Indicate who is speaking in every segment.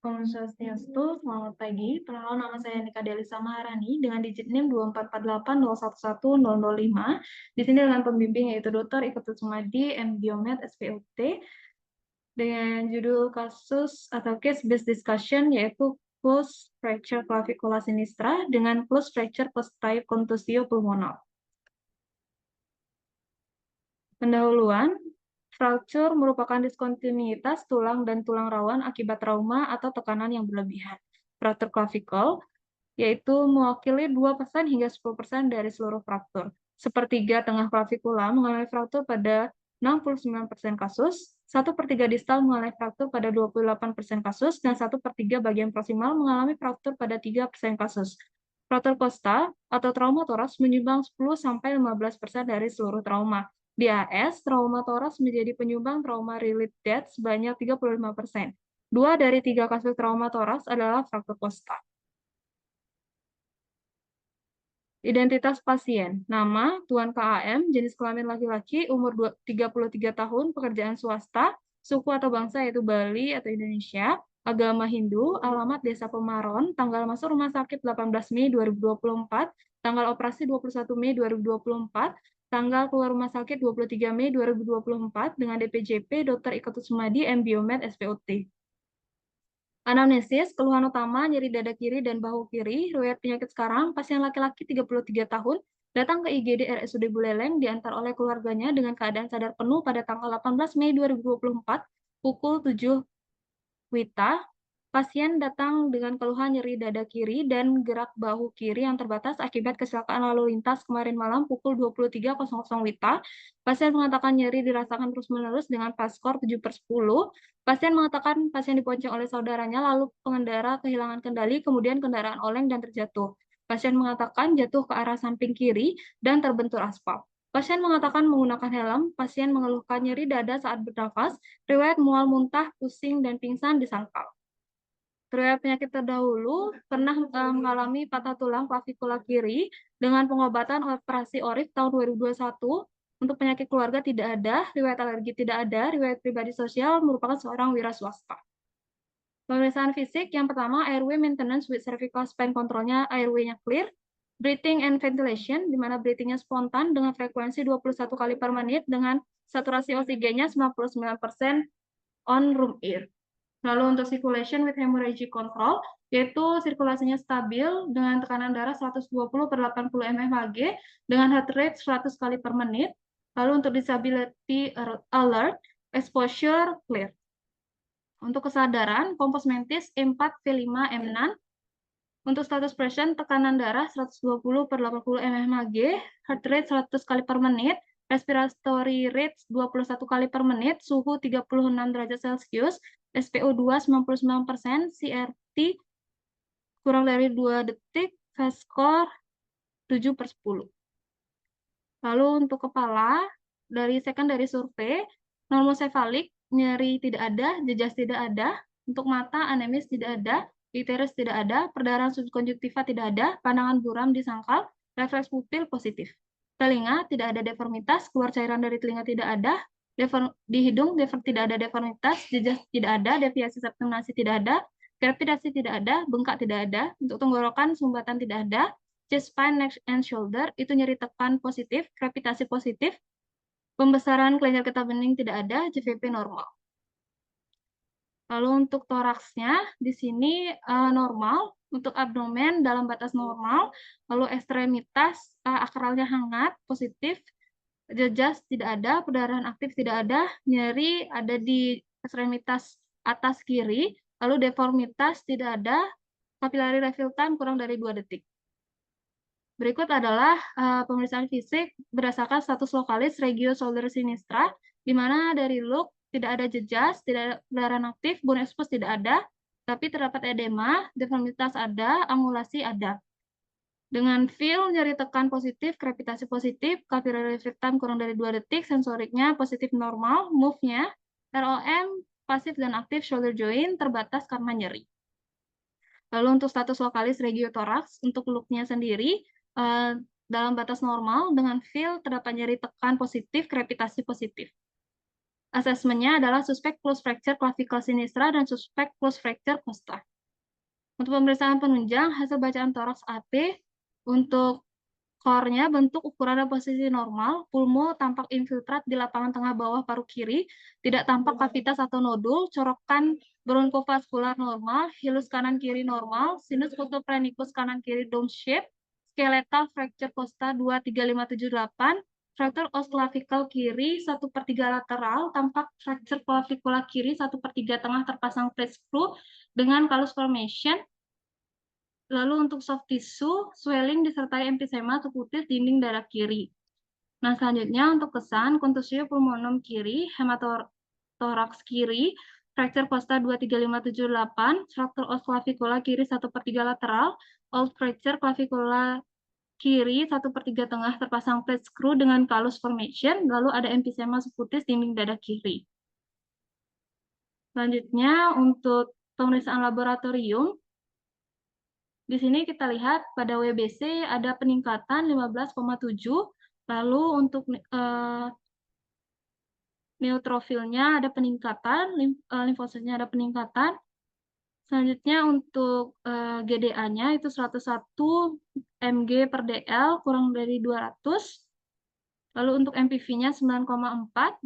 Speaker 1: Om Swastiastu, selamat pagi. Perkenalkan nama saya Nika Delisa Maharani dengan digit NIM 24480111005. Di sini dengan pembimbing yaitu Dr. Iketut Sumadi, M. Biomed, SPOT, dengan judul kasus atau case based discussion yaitu closed fracture clavicula sinistra dengan closed fracture post-type contusio pulmonar. Pendahuluan, fracture merupakan diskontinuitas tulang dan tulang rawan akibat trauma atau tekanan yang berlebihan. Fracture clavicle yaitu mewakili 2% hingga 10% dari seluruh fraktur. Sepertiga tengah klavikula mengalami fraktur pada 69% kasus, 1/3 distal mengalami fraktur pada 28% kasus, dan 1/3 bagian proksimal mengalami fraktur pada 3% kasus. Fraktur costa atau trauma toraks menyumbang 10-15% dari seluruh trauma. Di AS, trauma toraks menjadi penyumbang trauma-related death sebanyak 35%. 2 dari 3 kasus trauma toraks adalah fraktur costa. Identitas pasien, nama Tuan KAM, jenis kelamin laki-laki, umur 33 tahun, pekerjaan swasta, suku atau bangsa yaitu Bali atau Indonesia, agama Hindu, alamat Desa Pemaron, tanggal masuk rumah sakit 18 Mei 2024, tanggal operasi 21 Mei 2024, tanggal keluar rumah sakit 23 Mei 2024 dengan DPJP Dr. Iketut Sumadi, M. Biomed, SPOT. Anamnesis, keluhan utama, nyeri dada kiri dan bahu kiri, riwayat penyakit sekarang, pasien laki-laki 33 tahun, datang ke IGD RSUD Buleleng, diantar oleh keluarganya dengan keadaan sadar penuh pada tanggal 18 Mei 2024, pukul 7 WITA. Pasien datang dengan keluhan nyeri dada kiri dan gerak bahu kiri yang terbatas akibat kecelakaan lalu lintas kemarin malam pukul 23.00 WITA. Pasien mengatakan nyeri dirasakan terus-menerus dengan PAS skor 7/10. Pasien mengatakan pasien dibonceng oleh saudaranya, lalu pengendara kehilangan kendali, kemudian kendaraan oleng dan terjatuh. Pasien mengatakan jatuh ke arah samping kiri dan terbentur aspal. Pasien mengatakan menggunakan helm, pasien mengeluhkan nyeri dada saat bernafas, riwayat mual muntah, pusing, dan pingsan di sangkal. Riwayat penyakit terdahulu pernah mengalami patah tulang klavikula kiri dengan pengobatan operasi ORIF tahun 2021. Untuk penyakit keluarga tidak ada, riwayat alergi tidak ada, riwayat pribadi sosial merupakan seorang wira swasta. Pemeriksaan fisik yang pertama, airway maintenance with cervical spine controlnya, airway-nya clear. Breathing and ventilation, di mana breathing-nya spontan dengan frekuensi 21 kali per menit dengan saturasi oksigennya 99% on room air. Lalu untuk circulation with hemorrhagic control, yaitu sirkulasinya stabil dengan tekanan darah 120/80 mmHg dengan heart rate 100 kali per menit. Lalu untuk disability alert, exposure clear. Untuk kesadaran, kompos mentis E4V5M6. Untuk status pression, tekanan darah 120/80 mmHg, heart rate 100 kali per menit, respiratory rate 21 kali per menit, suhu 36 derajat Celcius, SpO2 99%, CRT kurang dari 2 detik, fast score 7/10. Lalu untuk kepala, dari secondary survei, normosefalik, nyeri tidak ada, jejas tidak ada. Untuk mata, anemis tidak ada, iteris tidak ada, perdarahan subkonjuktiva tidak ada, pandangan buram di sangkal, refleks pupil positif. Telinga tidak ada deformitas, keluar cairan dari telinga tidak ada, di hidung tidak ada deformitas, jejas tidak ada, deviasi septum nasi tidak ada, krepitasi tidak ada, bengkak tidak ada. Untuk tenggorokan, sumbatan tidak ada. Chest, spine, neck, and shoulder itu nyeri tekan positif, krepitasi positif, pembesaran kelenjar getah bening tidak ada, JVP normal. Lalu untuk toraksnya di sini normal, untuk abdomen dalam batas normal, lalu ekstremitas akralnya hangat, positif, jejas tidak ada, perdarahan aktif tidak ada, nyeri ada di ekstremitas atas kiri, lalu deformitas tidak ada, capillary refill time kurang dari 2 detik. Berikut adalah pemeriksaan fisik berdasarkan status lokalis regio shoulder sinistra, di mana dari look tidak ada jejas, tidak ada perdarahan aktif, bone expose tidak ada, tapi terdapat edema, deformitas ada, angulasi ada. Dengan feel nyeri tekan positif, krepitasi positif, capillary refill time kurang dari 2 detik, sensoriknya positif normal, move-nya, ROM pasif dan aktif shoulder joint terbatas karena nyeri. Lalu untuk status lokalis regiotoraks, untuk look-nya sendiri, dalam batas normal, dengan feel terdapat nyeri tekan positif, krepitasi positif. Asesmennya adalah suspek closed fracture clavicle sinistra dan suspek closed fracture costa. Untuk pemeriksaan penunjang, hasil bacaan toraks AP untuk core-nya bentuk, ukuran, dan posisi normal, pulmo tampak infiltrat di lapangan tengah bawah paru kiri, tidak tampak kavitas atau nodul, corokan bronkovaskular normal, hilus kanan kiri normal, sinus photophrenicus kanan kiri dome shape, skeletal fracture costa 23578, fracture os clavicle kiri 1/3 lateral, tampak fracture clavicula kiri 1/3 tengah terpasang plate screw dengan callus formation. Lalu untuk soft tissue, swelling disertai emfisema subkutis dinding dada kiri. Nah, selanjutnya untuk kesan, contusio pulmonum kiri, hematoraks kiri, fracture costa 23578, fracture os clavicula kiri 1/3 lateral, old fracture clavicula kiri 1/3 tengah terpasang plate screw dengan callus formation, lalu ada emfisema subkutis dinding dada kiri. Selanjutnya untuk pemeriksaan laboratorium, di sini kita lihat pada WBC ada peningkatan 15,7, lalu untuk neutrofilnya ada peningkatan, limfositnya ada peningkatan. Selanjutnya untuk GDA-nya itu 101 mg per dl kurang dari 200. Lalu untuk MPV-nya 9,4.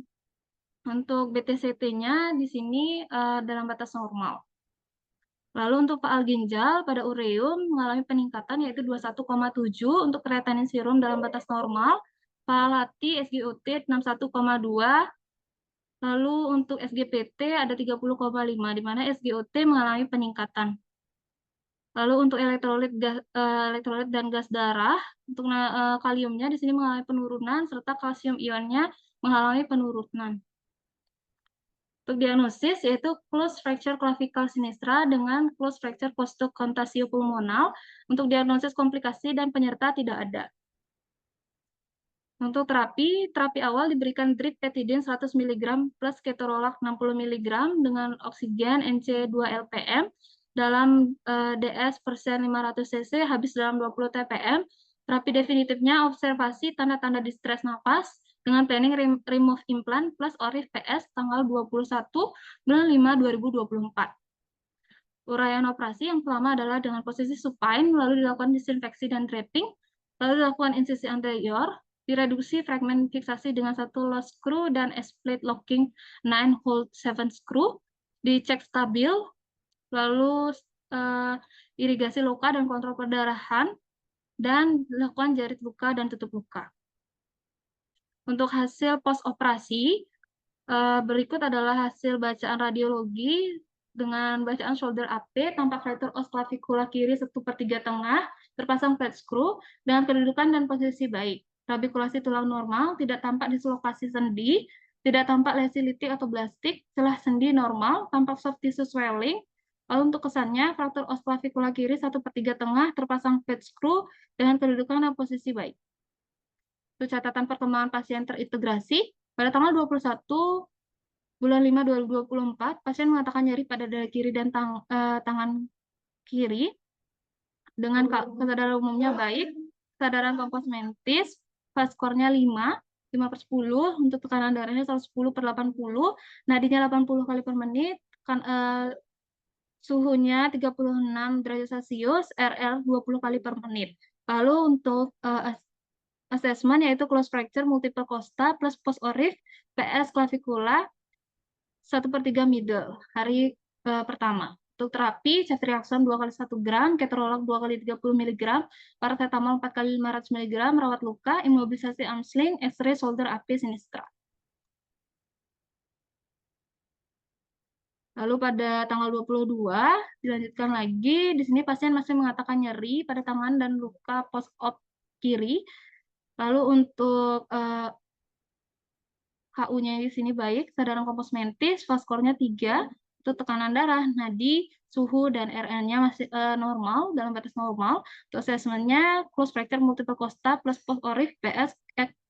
Speaker 1: Untuk BTCT-nya di sini dalam batas normal. Lalu untuk faal ginjal pada ureum mengalami peningkatan yaitu 21,7 untuk kreatinin serum dalam batas normal, faal hati SGOT 61,2, lalu untuk SGPT ada 30,5 di mana SGOT mengalami peningkatan. Lalu untuk elektrolit dan gas darah, untuk kaliumnya di sini mengalami penurunan serta kalsium ionnya mengalami penurunan. Untuk diagnosis yaitu closed fracture clavicle sinistra dengan closed fracture costocontasio pulmonal. Untuk diagnosis komplikasi dan penyerta tidak ada. Untuk terapi awal diberikan drip petidin 100 mg plus ketorolac 60 mg dengan oksigen NC2-LPM dalam DS persen 500 cc habis dalam 20 TPM. Terapi definitifnya observasi tanda-tanda distres nafas dengan planning remove implant plus ORIF PS tanggal 21 bulan 5 2024. Uraian operasi yang pertama adalah dengan posisi supine, lalu dilakukan disinfeksi dan draping, lalu dilakukan insisi anterior, direduksi fragmen fiksasi dengan 1 lock screw dan S-plate locking 9 hold 7 screw, dicek stabil, lalu irigasi luka dan kontrol perdarahan, dan dilakukan jarit luka dan tutup luka. Untuk hasil post-operasi, berikut adalah hasil bacaan radiologi dengan bacaan shoulder AP, tampak fracture os clavicula kiri 1/3 tengah, terpasang plate screw, dengan kedudukan dan posisi baik. Rabikulasi tulang normal, tidak tampak dislokasi sendi, tidak tampak lesi litik atau blastik, celah sendi normal, tampak soft tissue swelling. Lalu untuk kesannya, fracture os clavicula kiri 1/3 tengah, terpasang plate screw, dengan kedudukan dan posisi baik. Untuk catatan perkembangan pasien terintegrasi, pada tanggal 21 bulan 5 2024, pasien mengatakan nyeri pada dada kiri dan tangan kiri dengan kesadaran umumnya baik, kesadaran kompos mentis, fast score-nya 5/10, untuk tekanan darahnya 110/80, nadinya 80 kali per menit, suhunya 36 derajat Celcius, RL 20 kali per menit. Lalu untuk assessment yaitu closed fracture multiple costa plus post ORIF PS clavicula 1/3 middle hari pertama. Untuk terapi ceftriaxone 2x1 gram, ketorolac 2x30 mg, paracetamol 4x500 mg, rawat luka, imobilisasi arm sling, X-ray shoulder AP sinistra. Lalu pada tanggal 22 dilanjutkan lagi, di sini pasien masih mengatakan nyeri pada tangan dan luka post-op kiri. Lalu untuk HU-nya di sini baik, kesadaran kompos mentis, fast score-nya 3, untuk tekanan darah, nadi, suhu, dan RN-nya masih normal, dalam batas normal. Untuk assessment-nya, closed fracture multiple costa plus post ORIF PS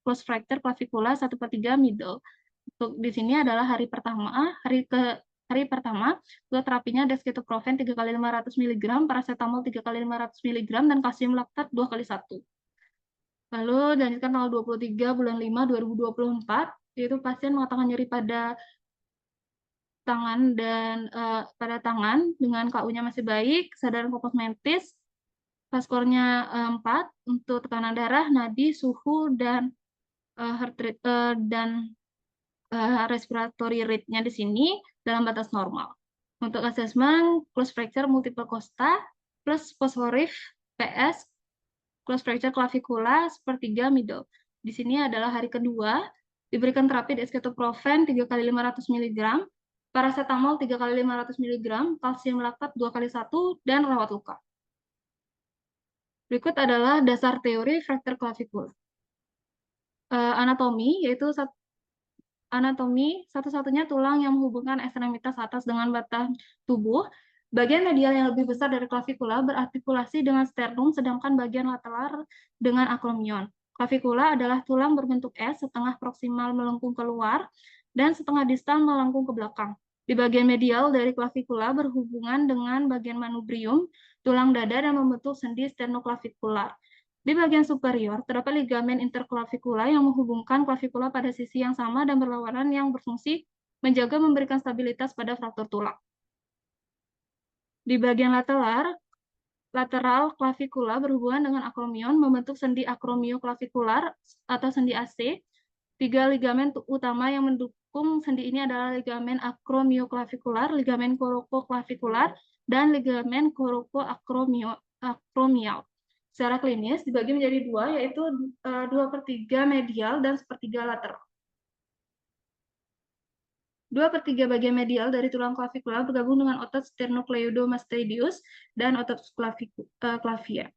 Speaker 1: closed fracture clavicula 1/3 middle. Untuk di sini adalah hari pertama, hari pertama, untuk terapinya dexketoprofen 3x500 mg, paracetamol 3x500 mg, dan kalsium laktat 2x1. Lalu dilanjutkan tanggal 23 bulan 5 2024, yaitu pasien mengatakan nyeri pada tangan dan pada tangan dengan KU-nya masih baik, kesadaran fokus mentis, skornya 4 untuk tekanan darah, nadi, suhu, dan heart rate dan respiratory rate-nya di sini dalam batas normal. Untuk asesmen close fracture multiple costa plus fosforif PS close fracture clavicula sepertiga middle. Di sini adalah hari kedua, diberikan terapi dexketoprofen 3 kali 500 mg, paracetamol 3 kali 500 mg, kalsium laktat 2 kali 1, dan rawat luka. Berikut adalah dasar teori fracture clavicle. Anatomi, yaitu anatomi satu-satunya tulang yang menghubungkan ekstremitas atas dengan batang tubuh. Bagian medial yang lebih besar dari clavikula berartikulasi dengan sternum, sedangkan bagian lateral dengan acromion. Clavikula adalah tulang berbentuk S, setengah proksimal melengkung keluar, dan setengah distal melengkung ke belakang. Di bagian medial dari clavikula berhubungan dengan bagian manubrium, tulang dada, dan membentuk sendi sternoclavikular. Di bagian superior, terdapat ligamen interclavikula yang menghubungkan clavikula pada sisi yang sama dan berlawanan yang berfungsi menjaga memberikan stabilitas pada fraktur tulang. Di bagian lateral clavikula berhubungan dengan acromion membentuk sendi acromioclavikular atau sendi AC. 3 ligamen utama yang mendukung sendi ini adalah ligamen acromioclavikular, ligamen corococlavikular, dan ligamen corocoacromial. Secara klinis dibagi menjadi dua, yaitu 2/3 medial dan 1/3 lateral. 2/3 bagian medial dari tulang clavikula bergabung dengan otot sternocleidomastoideus dan otot clavia.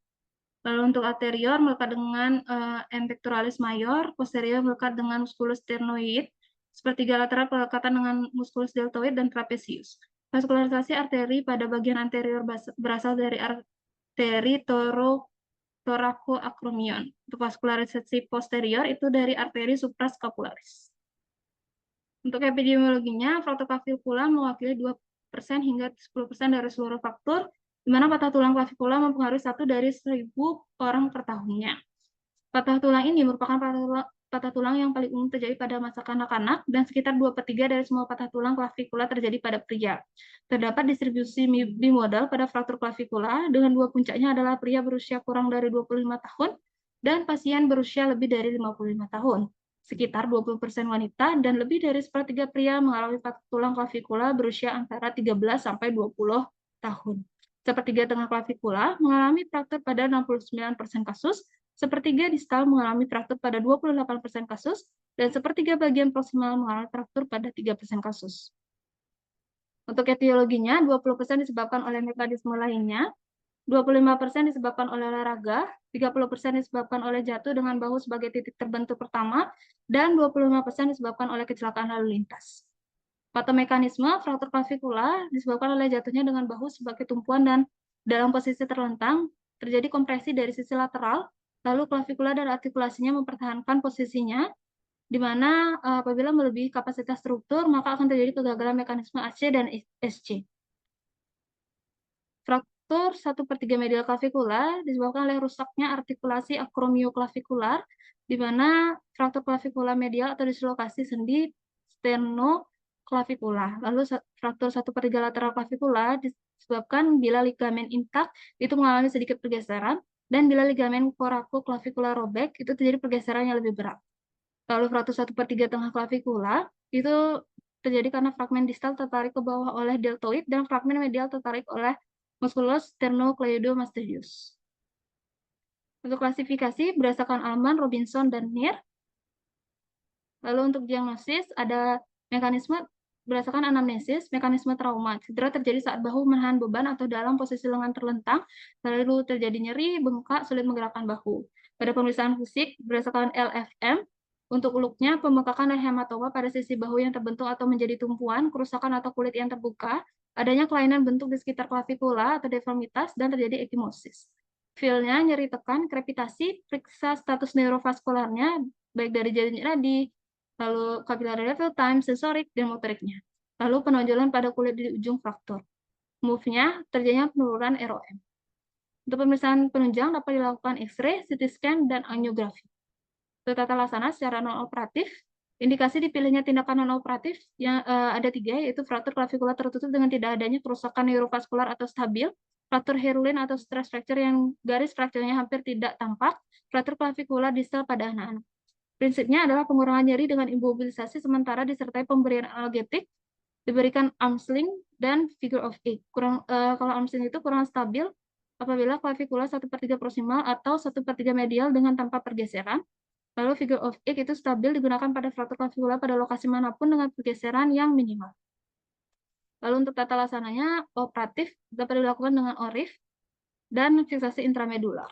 Speaker 1: Lalu untuk anterior melekat dengan pectoralis major, posterior melekat dengan musculus sternoid, 1/3 lateral pelekatan dengan musculus deltoid dan trapezius. Vaskularisasi arteri pada bagian anterior berasal dari arteri thoracoacromion. Untuk vaskularisasi posterior itu dari arteri supraskapularis. Untuk epidemiologinya, fraktur clavikula mewakili 2% hingga 10% dari seluruh fraktur, di mana patah tulang clavikula mempengaruhi 1 dari 1.000 orang per tahunnya. Patah tulang ini merupakan patah tulang yang paling umum terjadi pada masa kanak-kanak, dan sekitar 2/3 dari semua patah tulang clavikula terjadi pada pria. Terdapat distribusi bimodal pada fraktur clavikula, dengan 2 puncaknya adalah pria berusia kurang dari 25 tahun dan pasien berusia lebih dari 55 tahun. Sekitar 20% wanita dan lebih dari 1/3 pria mengalami patah tulang clavikula berusia antara 13 sampai 20 tahun. 1/3 tengah clavikula mengalami fraktur pada 69% kasus, 1/3 distal mengalami fraktur pada 28% kasus, dan 1/3 bagian proksimal mengalami fraktur pada 3% kasus. Untuk etiologinya, 20% disebabkan oleh mekanisme lainnya, 25% disebabkan oleh olahraga, 30% disebabkan oleh jatuh dengan bahu sebagai titik terbentuk pertama, dan 25% disebabkan oleh kecelakaan lalu lintas. Patomekanisme fraktur clavikula disebabkan oleh jatuhnya dengan bahu sebagai tumpuan dan dalam posisi terlentang, terjadi kompresi dari sisi lateral, lalu clavikula dan artikulasinya mempertahankan posisinya, di mana apabila melebihi kapasitas struktur, maka akan terjadi kegagalan mekanisme AC dan SC. Fraktur 1/3 medial clavikula disebabkan oleh rusaknya artikulasi acromioclavikular, di mana fraktur clavikula medial atau dislokasi sendi sternoclavicula. Lalu fraktur 1/3 lateral clavikula disebabkan bila ligamen intak itu mengalami sedikit pergeseran, dan bila ligamen coracoclavicular robek itu terjadi pergeseran yang lebih berat. Lalu fraktur 1/3 tengah clavikula itu terjadi karena fragmen distal tertarik ke bawah oleh deltoid dan fragmen medial tertarik oleh musculus sternocleidomastoideus. Untuk klasifikasi berdasarkan Allman, Robinson, dan Neer. Lalu untuk diagnosis ada mekanisme berdasarkan anamnesis, mekanisme trauma. Cedera terjadi saat bahu menahan beban atau dalam posisi lengan terlentang, lalu terjadi nyeri, bengkak, sulit menggerakkan bahu. Pada pemeriksaan fisik berdasarkan LFM, untuk uluknya pembengkakan dan hematoma pada sisi bahu yang terbentuk atau menjadi tumpuan, kerusakan atau kulit yang terbuka, adanya kelainan bentuk di sekitar klavikula atau deformitas, dan terjadi ekimosis. Feel-nya nyeri tekan, krepitasi, periksa status neurovaskularnya, baik dari jaringan nadi, lalu capillary level, time, sensorik, dan motoriknya. Lalu penonjolan pada kulit di ujung fraktur. Move-nya, terjadinya penurunan ROM. Untuk pemeriksaan penunjang dapat dilakukan X-ray, CT scan, dan angiografi. Untuk tata laksana secara non-operatif, Indikasi dipilihnya tindakan non-operatif yang ada 3, yaitu fraktur clavicula tertutup dengan tidak adanya kerusakan neurovaskular atau stabil, fraktur Herulin atau stress fracture yang garis frakturnya hampir tidak tampak, fraktur clavicula distal pada anak-anak. Prinsipnya adalah pengurangan nyeri dengan imobilisasi sementara disertai pemberian analgetik, diberikan arm sling dan figure of 8. Kalau arm sling itu kurang stabil apabila clavicula 1/3 proximal atau 1/3 medial dengan tanpa pergeseran. Lalu figure of 8 itu stabil digunakan pada fraktur clavicula pada lokasi manapun dengan pergeseran yang minimal. Lalu untuk tata laksananya, operatif dapat dilakukan dengan ORIF dan fiksasi intramedular.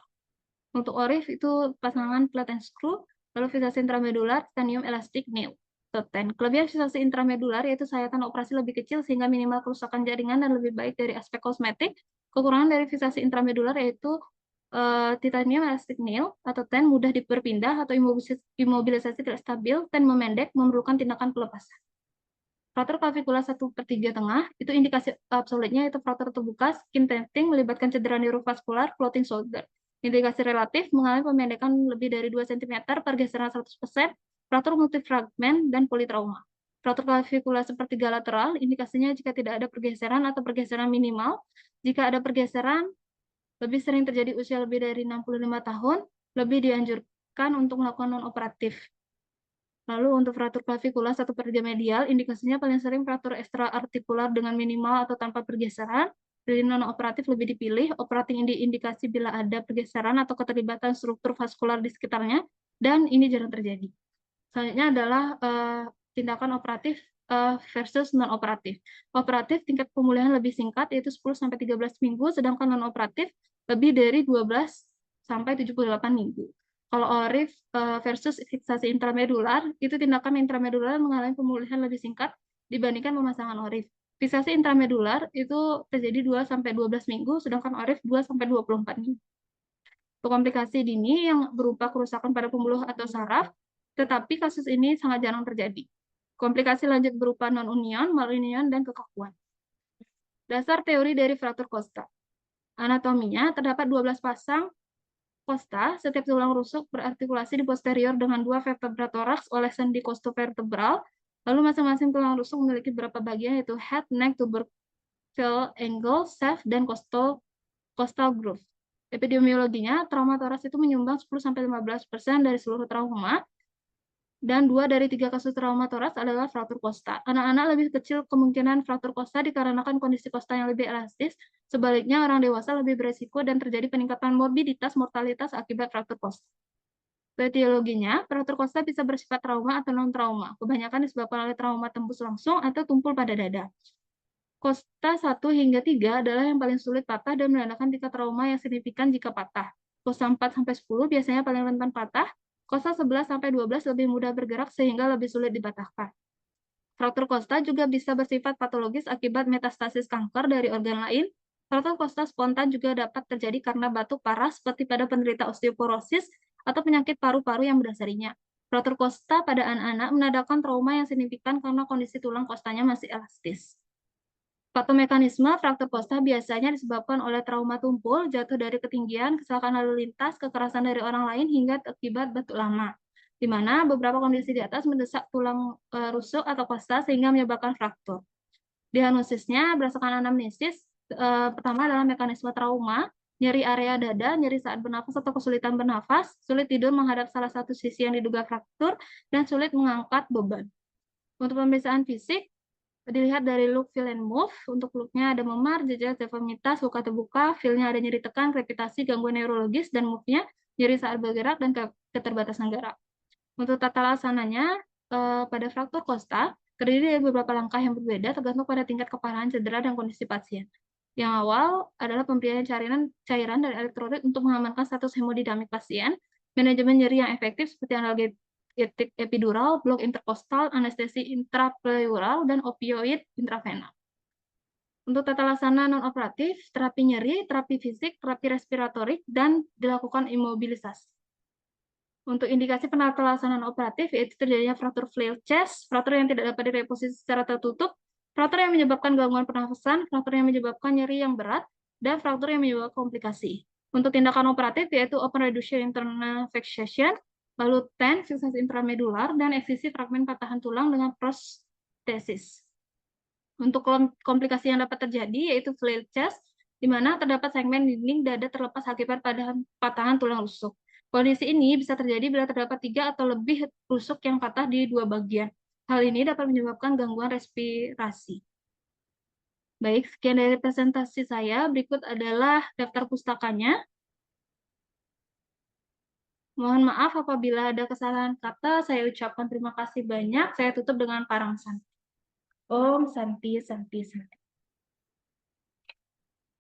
Speaker 1: Untuk ORIF itu pasangan plate and screw, lalu fiksasi intramedular, titanium elastic nail. Kelebihan fiksasi intramedular yaitu sayatan operasi lebih kecil sehingga minimal kerusakan jaringan dan lebih baik dari aspek kosmetik. Kekurangan dari fiksasi intramedular yaitu titanium elastic nail atau TEN mudah berpindah atau imobilisasi tidak stabil, TEN memendek, memerlukan tindakan pelepasan. Fraktur clavicula 1/3 tengah, itu indikasi absolutnya yaitu fraktur terbuka, skin tenting, melibatkan cedera neurovaskular, floating shoulder. Indikasi relatif mengalami pemendekan lebih dari 2 cm, pergeseran 100%, fraktur multifragmen, dan politrauma. Fraktur clavicula sepertiga lateral, indikasinya jika tidak ada pergeseran atau pergeseran minimal. Jika ada pergeseran, lebih sering terjadi usia lebih dari 65 tahun, lebih dianjurkan untuk melakukan non-operatif. Lalu untuk fraktur clavicula 1/3 medial, indikasinya paling sering fraktur ekstraartikular dengan minimal atau tanpa pergeseran. Dari non-operatif lebih dipilih, operating indikasi bila ada pergeseran atau keterlibatan struktur vaskular di sekitarnya, dan ini jarang terjadi. Selanjutnya adalah tindakan operatif versus non-operatif. Operatif tingkat pemulihan lebih singkat, yaitu 10-13 minggu, sedangkan non-operatif lebih dari 12-78 minggu. Kalau ORIF versus fiksasi intramedular, itu tindakan intramedular mengalami pemulihan lebih singkat dibandingkan pemasangan ORIF. Fiksasi intramedular itu terjadi 2-12 minggu, sedangkan ORIF 2-24 minggu. Untuk komplikasi dini yang berupa kerusakan pada pembuluh atau saraf, tetapi kasus ini sangat jarang terjadi. Komplikasi lanjut berupa non-union, malunion, dan kekakuan. Dasar teori dari fraktur kosta. Anatominya, terdapat 12 pasang kosta, setiap tulang rusuk berartikulasi di posterior dengan 2 vertebra toraks oleh sendi costovertebral, lalu masing-masing tulang rusuk memiliki beberapa bagian, yaitu head, neck, tubercle angle, shaft, dan costal groove. Epidemiologinya, trauma toraks itu menyumbang 10-15% dari seluruh trauma, dan 2 dari 3 kasus trauma toraks adalah fraktur kosta. Anak-anak lebih kecil kemungkinan fraktur kosta dikarenakan kondisi kosta yang lebih elastis, sebaliknya orang dewasa lebih beresiko dan terjadi peningkatan morbiditas mortalitas akibat fraktur kosta. Etiologinya, fraktur kosta bisa bersifat trauma atau non-trauma, kebanyakan disebabkan oleh trauma tembus langsung atau tumpul pada dada. Kosta 1 hingga 3 adalah yang paling sulit patah dan menandakan tingkat trauma yang signifikan jika patah. Kosta 4-10 biasanya paling rentan patah, kosta 11-12 lebih mudah bergerak sehingga lebih sulit dipatahkan. Fraktur kosta juga bisa bersifat patologis akibat metastasis kanker dari organ lain. Fraktur kosta spontan juga dapat terjadi karena batuk parah seperti pada penderita osteoporosis atau penyakit paru-paru yang mendasarinya. Fraktur kosta pada anak-anak menandakan trauma yang signifikan karena kondisi tulang kostanya masih elastis. Patomekanisme fraktur kosta biasanya disebabkan oleh trauma tumpul, jatuh dari ketinggian, kecelakaan lalu lintas, kekerasan dari orang lain, hingga akibat batuk lama, di mana beberapa kondisi di atas mendesak tulang rusuk atau kosta sehingga menyebabkan fraktur. Diagnosisnya berdasarkan anamnesis, pertama adalah mekanisme trauma, nyeri area dada, nyeri saat bernafas atau kesulitan bernafas, sulit tidur menghadap salah satu sisi yang diduga fraktur, dan sulit mengangkat beban. Untuk pemeriksaan fisik, dilihat dari look, feel, and move. Untuk look-nya ada memar, jejak deformitas, luka terbuka, feel-nya ada nyeri tekan, krepitasi, gangguan neurologis, dan move-nya nyeri saat bergerak dan keterbatasan gerak. Untuk tata laksananya, pada fraktur kosta, terdiri dari beberapa langkah yang berbeda tergantung pada tingkat keparahan cedera dan kondisi pasien. Yang awal adalah pemberian cairan dan elektrolit untuk mengamankan status hemodinamik pasien, manajemen nyeri yang efektif seperti analgetik epidural, blok interkostal, anestesi intrapleural, dan opioid intravenal. Untuk tata laksana non-operatif, terapi nyeri, terapi fisik, terapi respiratorik, dan dilakukan imobilisasi. Untuk indikasi penata laksanaan operatif, yaitu terjadinya fraktur flail chest, fraktur yang tidak dapat direposisi secara tertutup, fraktur yang menyebabkan gangguan pernafasan, fraktur yang menyebabkan nyeri yang berat, dan fraktur yang menyebabkan komplikasi. Untuk tindakan operatif, yaitu open reduction internal fixation, balutan, fiksasi intramedular, dan eksisi fragmen patahan tulang dengan prostesis. Untuk komplikasi yang dapat terjadi yaitu flail chest, di mana terdapat segmen dinding dada terlepas akibat patahan tulang rusuk. Kondisi ini bisa terjadi bila terdapat 3 atau lebih rusuk yang patah di 2 bagian. Hal ini dapat menyebabkan gangguan respirasi. Baik, sekian dari presentasi saya. Berikut adalah daftar pustakanya. Mohon maaf apabila ada kesalahan kata. Saya ucapkan terima kasih banyak. Saya tutup dengan parang santi. Om Santi Santi Santi.